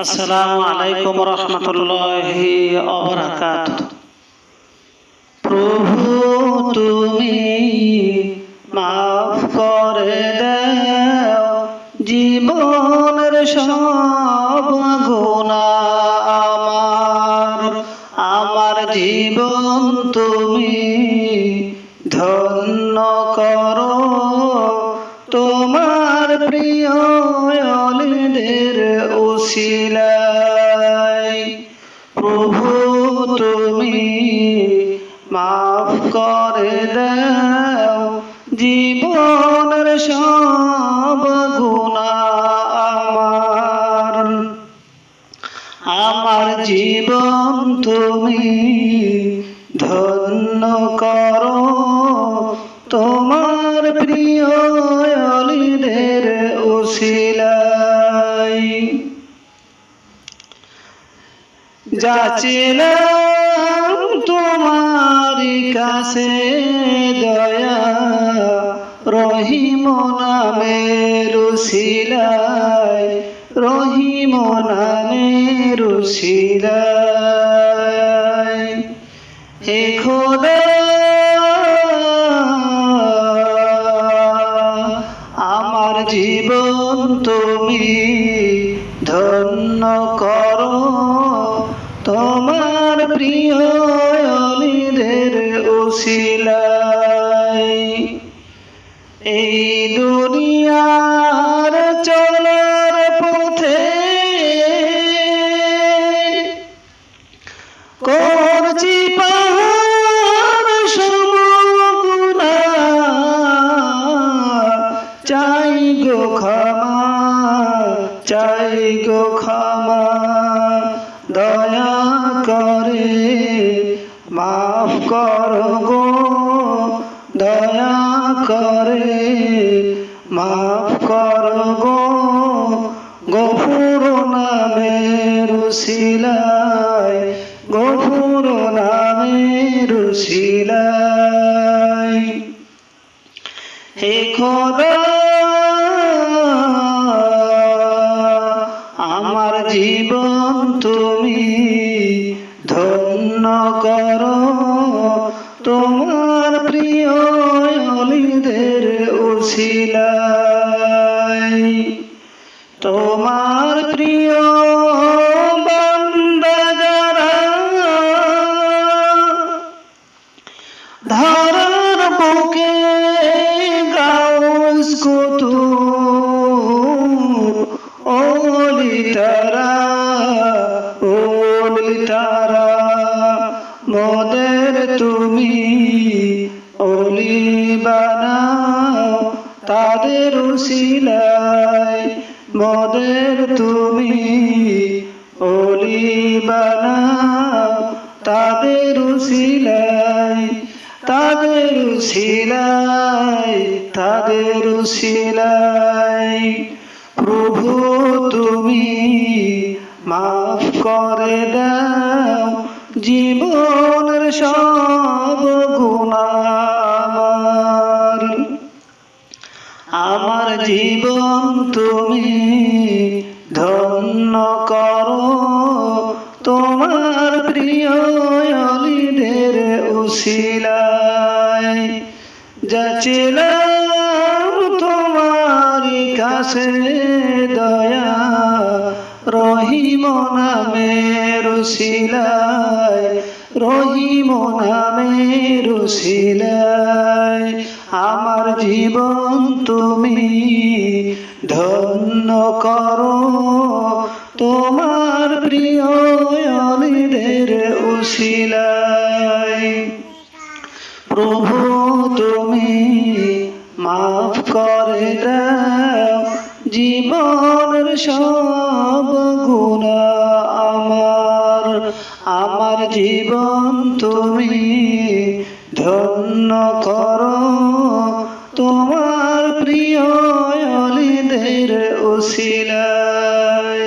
আসসালামু আলাইকুম রহমতুল্লাহি ওয়া বারাকাতুহু। প্রভু তুমি মাফ করে দাও জীবনের সব গুনাহ আমার জীবন তুমি ধন্য করো তোমার প্রিয় ওলিদের উসিলায়। প্রভু তুমি মাফ করে দাও জীবনের সব গুনাহ আমার জীবন তুমি ধন্য করো তোমার প্রিয় ওলিদের উসিলায়। যাচিলাম তোমার কাছে দয়া রহিম নামের উসিলায়, রহিম নামের উসিলায়। হে খোদা আমার জীবন তুমি ধন্য করো তোমার প্রিয় ওলিদের উসিলায়। এই দুনিয়ার চলার পথে করছি পাহাড় সম গুনাহ, চাই গো ক্ষমা, চাই গো ক্ষমা, দয়া করে মাফ করো গো, দয়া করে মাফ করো গো, গফুর নামের উসিলায়, গফুর নামের উসিলায়। হে খোদা আমার জীবন তুমি ধন্য করো তোমার প্রিয় ওলিদের উসিলায়। তোমার প্রিয় বান্দা যারা ধরার বুকে গাউস কুতুব ওলি তারা, ওলি তারা মোদের তুমি ওলি বানাও তাদের উসিলায়, মোদের তুমি ওলি বানাও তাদের উসিলায়, তাদের উসিলায়, তাদের উসিলায়। প্রভু তুমি মাফ করে দাও জীবনের সব গুনাহ আমার জীবন তুমি ধন্য করো তোমার প্রিয় ওলিদের উসিলায়। যাচিলাম তোমার কাছে দয়া রহিম নামের উসিলায়, রহিম নামের উসিলায়। আমার জীবন তুমি ধন্য করো তোমার প্রিয় ওলিদের উসিলায়। প্রভু তুমি মাফ করে দাও জীবনের সব গুনাহ আমার জীবন তুমি ধন্য করো তোমার প্রিয় ওলিদের উসিলায়।